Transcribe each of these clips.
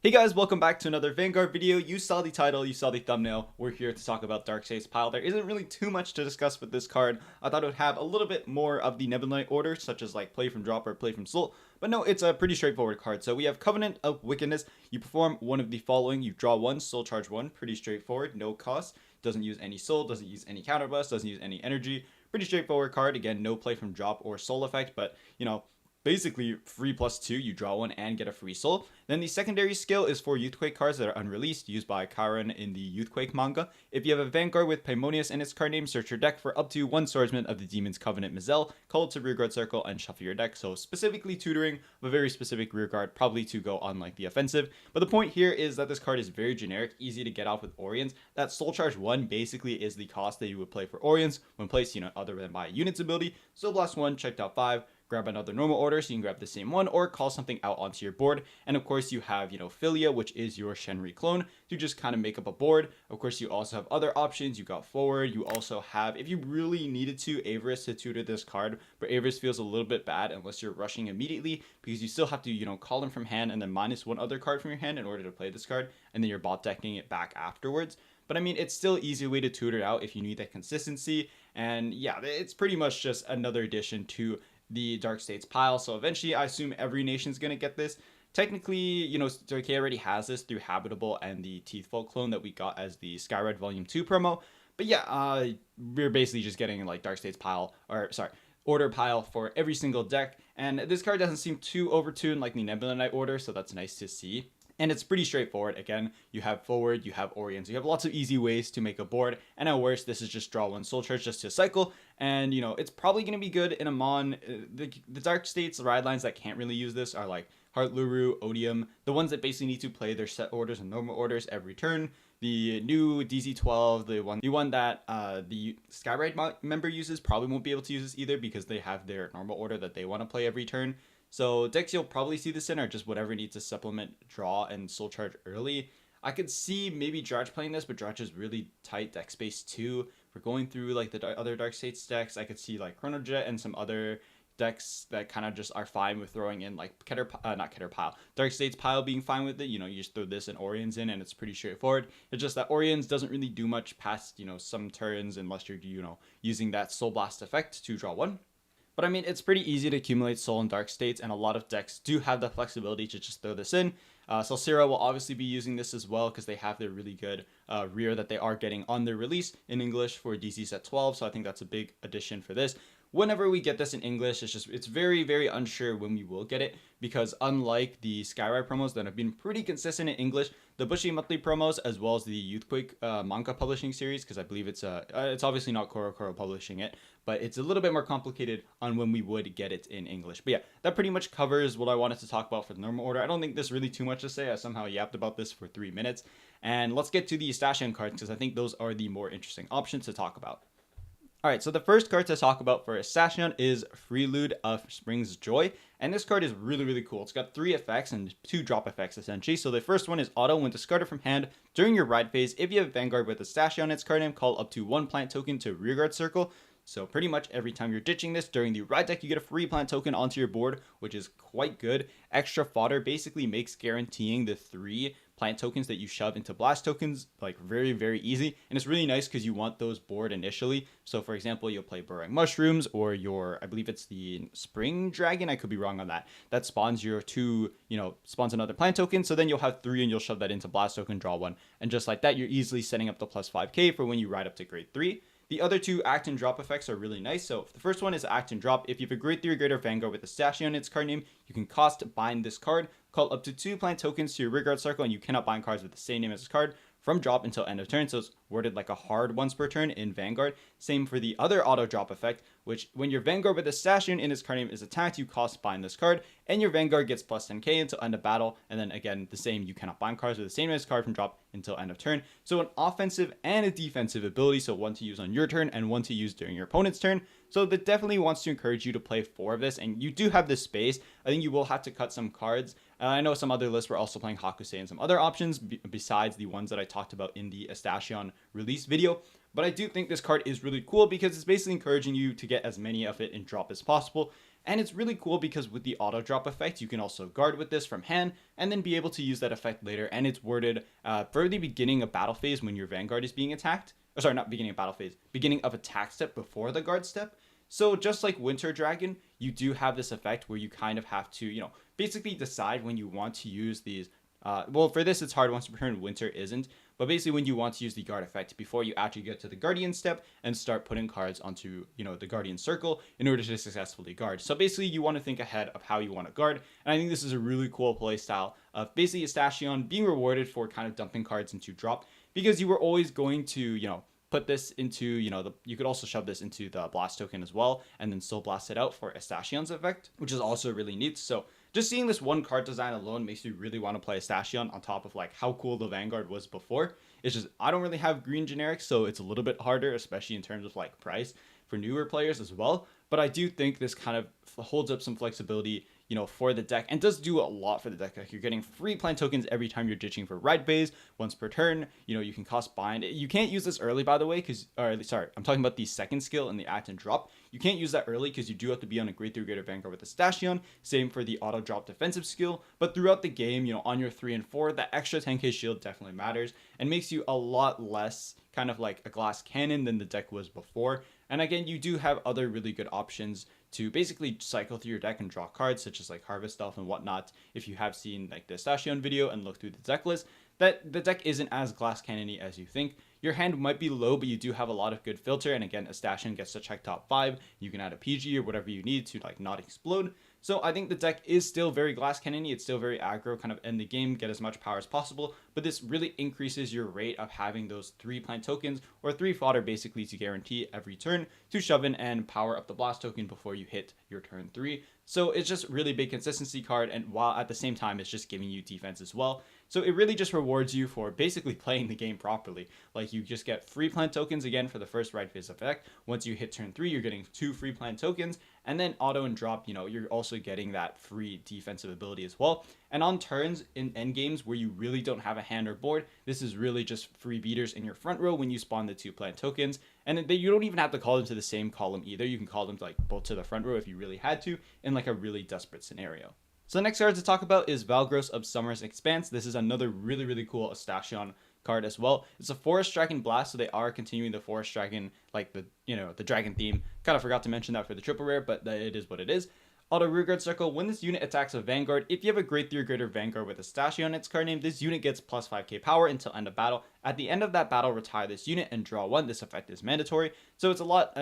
Hey guys, welcome back to another Vanguard video. You saw the title, you saw the thumbnail. We're here to talk about Darkseid's Pile. There isn't really too much to discuss with this card. I thought it would have a little bit more of the Nebula order, such as like play from drop or play from soul. But no, it's a pretty straightforward card. So we have Covenant of Wickedness. You perform one of the following. You draw one, soul charge one. Pretty straightforward, no cost. Doesn't use any soul, doesn't use any counterblast, doesn't use any energy. Pretty straightforward card. Again, no play from drop or soul effect, but basically free +2, you draw one and get a free soul. Then the secondary skill is for Youthquake cards that are unreleased, used by Karen in the Youthquake manga. If you have a Vanguard with Paimonius in its card name, search your deck for up to one swordsman of the Demon's Covenant Mizel, call it to rearguard circle, and shuffle your deck. So specifically tutoring a very specific rearguard, probably to go on like the offensive. But the point here is that this card is very generic, easy to get off with Orions. That soul charge 1 basically is the cost that you would play for Orions when placed, other than by a unit's ability. Soul Blast 1, checked out 5. Grab another normal order, so you can grab the same one, or call something out onto your board. And of course you have, Philia, which is your Shenri clone, to just kind of make up a board. Of course you also have other options. You got forward. You also have, if you really needed to, Avarice to tutor this card, but Avarice feels a little bit bad unless you're rushing immediately, because you still have to, call him from hand and then minus one other card from your hand in order to play this card, and then you're bot decking it back afterwards. But I mean, it's still an easy way to tutor out if you need that consistency. And yeah, it's pretty much just another addition to the Darkseid's Pile. So eventually I assume every nation's gonna get this. Technically, JK already has this through Habitable and the Teethful clone that we got as the Skyred Volume 2 promo. But yeah, we're basically just getting like Darkseid's Pile, or sorry, Order Pile for every single deck. And this card doesn't seem too overtuned like the Nebula Knight order, so that's nice to see. And it's pretty straightforward. Again, you have forward, you have Orions, you have lots of easy ways to make a board. And at worst, this is just draw one soul charge just to cycle. And, it's probably going to be good in a Mon. The Dark States ride lines that can't really use this are like Heartluru, Odium, the ones that basically need to play their set orders and normal orders every turn. The new DZ-12, the one that the Skyride member uses, probably won't be able to use this either because they have their normal order that they want to play every turn. So decks you'll probably see this in are just whatever needs to supplement draw and soul charge early. I could see maybe Drudge playing this, but Drudge is really tight deck space too. For going through like the other Dark States decks, I could see like Chronojet and some other decks that kind of just are fine with throwing in like Dark States Pile being fine with it. You just throw this and Orions in and it's pretty straightforward. It's just that Orions doesn't really do much past, some turns unless you're, using that Soul Blast effect to draw one. But I mean, it's pretty easy to accumulate soul and dark states, and a lot of decks do have the flexibility to just throw this in. Celcera will obviously be using this as well because they have their really good rear that they are getting on their release in English for DZ-BT12, so I think that's a big addition for this. Whenever we get this in English, it's very, very unsure when we will get it, because unlike the Skyride promos that have been pretty consistent in English, the Bushy monthly promos, as well as the Youthquake manga publishing series, because I believe it's obviously not Koro publishing it, but it's a little bit more complicated on when we would get it in English. But yeah, that pretty much covers what I wanted to talk about for the normal order. I don't think there's really too much to say. I somehow yapped about this for 3 minutes. And let's get to the Estacion cards, because I think those are the more interesting options to talk about. Alright, so the first card to talk about for Estacion is Fredule of Spring's Joy. And this card is really, really cool. It's got 3 effects and 2 drop effects, essentially. So the first one is auto. When discarded from hand during your ride phase, if you have Vanguard with Estacion in its card name, call up to 1 plant token to rearguard circle. So pretty much every time you're ditching this during the ride deck, you get a free plant token onto your board, which is quite good. Extra fodder basically makes guaranteeing the 3 plant tokens that you shove into blast tokens like very, very easy. And it's really nice because you want those board initially. So for example, you'll play Burrowing Mushrooms or I believe it's the Spring Dragon, I could be wrong on that, that spawns your 2, spawns another plant token. So then you'll have 3 and you'll shove that into blast token, draw 1, and just like that, you're easily setting up the plus 5k for when you ride up to grade 3. The other 2 act and drop effects are really nice. So the first one is act and drop. If you have a grade 3 or greater Vanguard with Estacion in its card name, you can cost bind this card, call up to 2 plant tokens to your rearguard circle, and you cannot bind cards with the same name as this card from drop until end of turn. So it's worded like a hard once per turn in Vanguard. Same for the other auto drop effect, which when your Vanguard with Estacion in its card name is attacked, you cost bind this card, and your Vanguard gets plus 10k until end of battle. And then again, the same, you cannot bind cards with the same name as card from drop until end of turn. So an offensive and a defensive ability, so one to use on your turn and one to use during your opponent's turn. So that definitely wants to encourage you to play 4 of this, and you do have this space. I think you will have to cut some cards. I know some other lists were also playing Hakusei and some other options besides the ones that I talked about in the Estacion release video. But I do think this card is really cool because it's basically encouraging you to get as many of it in drop as possible. And it's really cool because with the auto drop effect, you can also guard with this from hand and then be able to use that effect later. And it's worded for the beginning of battle phase when your Vanguard is being attacked. Oh, sorry, not beginning of battle phase, beginning of attack step before the guard step. So just like Winter Dragon, you do have this effect where you kind of have to, basically decide when you want to use these. Well, for this, it's hard once per turn. Winter isn't. But basically, when you want to use the guard effect before you actually get to the Guardian step and start putting cards onto, the Guardian circle in order to successfully guard. So basically, you want to think ahead of how you want to guard. And I think this is a really cool play style of basically Estacion being rewarded for kind of dumping cards into drop, because you were always going to, put this into, you could also shove this into the blast token as well, and then still blast it out for Estacion's effect, which is also really neat. So just seeing this one card design alone makes me really want to play Estacion on top of like how cool the Vanguard was before. It's just, I don't really have green generics, so it's a little bit harder, especially in terms of like price for newer players as well. But I do think this kind of holds up some flexibility, for the deck, and does do a lot for the deck. Like, you're getting free plant tokens every time you're ditching for Ride Phase once per turn. You can cost bind. You can't use this early, by the way, I'm talking about the second skill in the act and drop. You can't use that early because you do have to be on a grade 3 greater Vanguard with Estacion. Same for the auto drop defensive skill. But throughout the game, on your 3 and 4, that extra 10k shield definitely matters and makes you a lot less kind of like a glass cannon than the deck was before. And again, you do have other really good options to basically cycle through your deck and draw cards, such as like Harvest Elf and whatnot. If you have seen like the Estacion video and look through the deck list, that the deck isn't as glass cannony as you think. Your hand might be low, but you do have a lot of good filter. And again, Estacion gets to check top 5. You can add a PG or whatever you need to like not explode. So I think the deck is still very glass cannony. It's still very aggro, kind of end the game, get as much power as possible. But this really increases your rate of having those 3 plant tokens or 3 fodder basically to guarantee every turn to shove in and power up the blast token before you hit your turn 3. So it's just really big consistency card, and while at the same time it's just giving you defense as well. So it really just rewards you for basically playing the game properly. Like, you just get free plant tokens again for the first Ride Phase effect. Once you hit turn 3, you're getting 2 free plant tokens, and then auto and drop, you're also getting that free defensive ability as well. And on turns in end games where you really don't have a hand or board, this is really just free beaters in your front row when you spawn the 2 plant tokens. And you don't even have to call them to the same column either. You can call them like both to the front row if you really had to in like a really desperate scenario. So the next card to talk about is Valgros of Summer's Expanse. This is another really, really cool Estacion card as well. It's a Forest Dragon Blast, so they are continuing the Forest Dragon, like the dragon theme. Kind of forgot to mention that for the triple rare, but it is what it is. Auto Rearguard Circle. When this unit attacks a Vanguard, if you have a grade 3 or greater Vanguard with Estacion on its card name, this unit gets plus 5k power until end of battle. At the end of that battle, retire this unit and draw 1. This effect is mandatory. So it's a lot,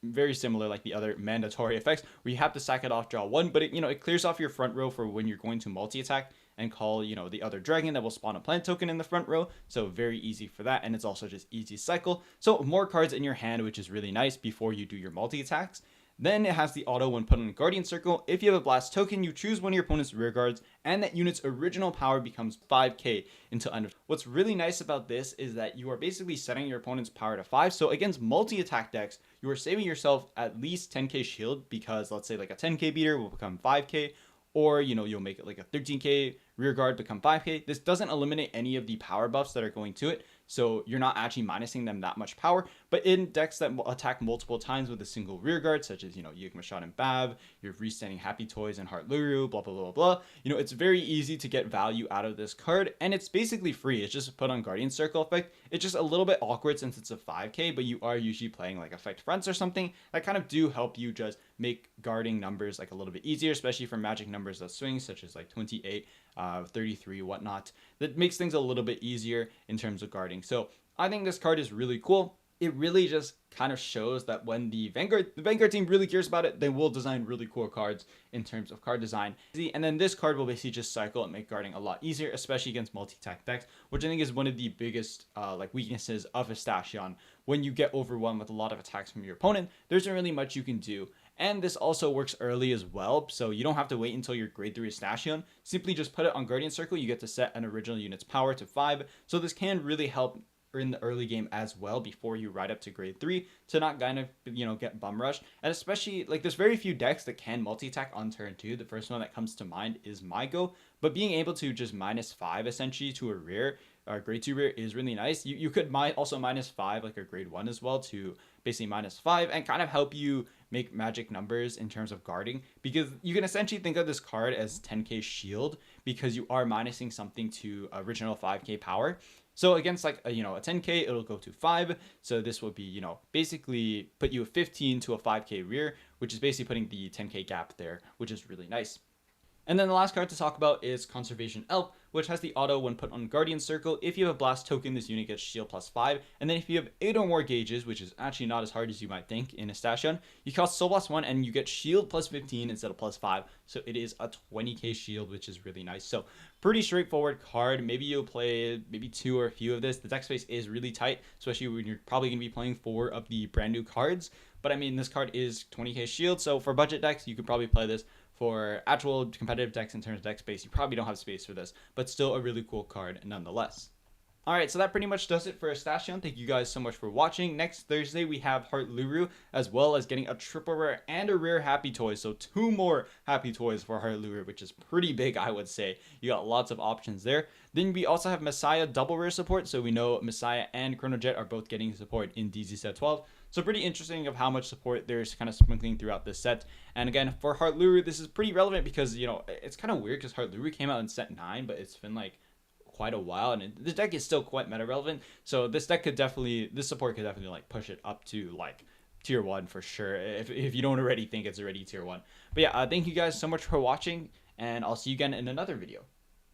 very similar like the other mandatory effects where you have to sack it off, draw 1, but it clears off your front row for when you're going to multi-attack and call, the other dragon that will spawn a plant token in the front row. So very easy for that, and it's also just easy cycle. So more cards in your hand, which is really nice before you do your multi-attacks. Then it has the auto when put on a Guardian Circle. If you have a blast token, you choose one of your opponent's rear guards, and that unit's original power becomes 5k until end of. What's really nice about this is that you are basically setting your opponent's power to 5. So against multi-attack decks, you are saving yourself at least 10k shield, because let's say like a 10k beater will become 5k, or you'll make it like a 13k rear guard become 5k. This doesn't eliminate any of the power buffs that are going to it, so you're not actually minusing them that much power. But in decks that attack multiple times with a single rear guard, such as Yigma Shot and Bav, you're restanding Happy Toys and Heartluru, blah blah blah blah, it's very easy to get value out of this card, and it's basically free. It's just put on Guardian Circle effect. It's just a little bit awkward since it's a 5k, but you are usually playing like effect fronts or something that kind of do help you just make guarding numbers like a little bit easier, especially for magic numbers that swing, such as like 28, 33, whatnot. That makes things a little bit easier in terms of guarding. So I think this card is really cool. It really just kind of shows that when the Vanguard team really cares about it, they will design really cool cards in terms of card design. And then this card will basically just cycle and make guarding a lot easier, especially against multi-attack decks, which I think is one of the biggest weaknesses of Estacion. When you get overwhelmed with a lot of attacks from your opponent, there isn't really much you can do. And this also works early as well, so you don't have to wait until your grade 3 Estacion. Simply just put it on Guardian Circle. You get to set an original unit's power to 5. So this can really help in the early game as well before you ride up to grade 3 to not kind of get bum rushed. And especially like there's very few decks that can multi-attack on turn 2. The first one that comes to mind is Mygo, but being able to just -5 essentially to a rare, grade 2 rare is really nice. You could also -5 like a grade 1 as well to basically -5 and kind of help you make magic numbers in terms of guarding, because you can essentially think of this card as 10k shield because you are minusing something to original 5k power. So against like a 10k, it'll go to 5. So this will be, basically put you a 15 to a 5k rear, which is basically putting the 10k gap there, which is really nice. And then the last card to talk about is Conservation Elf, which has the auto when put on Guardian Circle. If you have a Blast token, this unit gets shield +5. And then if you have 8 or more gauges, which is actually not as hard as you might think in Estacion, you cost Soul +1 and you get shield +15 instead of +5. So it is a 20k shield, which is really nice. So pretty straightforward card. Maybe you'll play maybe 2 or a few of this. The deck space is really tight, especially when you're probably going to be playing 4 of the brand new cards. But I mean, this card is 20k shield. So for budget decks, you could probably play this. For actual competitive decks in terms of deck space, you probably don't have space for this, but still a really cool card nonetheless. Alright, so that pretty much does it for Estacion. Thank you guys so much for watching. Next Thursday, we have Heartluru, as well as getting a triple rare and a rare Happy Toy. So 2 more Happy Toys for Heartluru, which is pretty big, I would say. You got lots of options there. Then we also have Messiah double rare support. So we know Messiah and Chronojet are both getting support in DZ-BT12. So pretty interesting of how much support there's kind of sprinkling throughout this set. And again, for Heartluru, this is pretty relevant because, it's kind of weird because Heartluru came out in set 9, but it's been like quite a while, and this deck is still quite meta relevant. So this support could definitely like push it up to like tier 1 for sure, if you don't already think it's already tier 1. But yeah, thank you guys so much for watching, and I'll see you again in another video.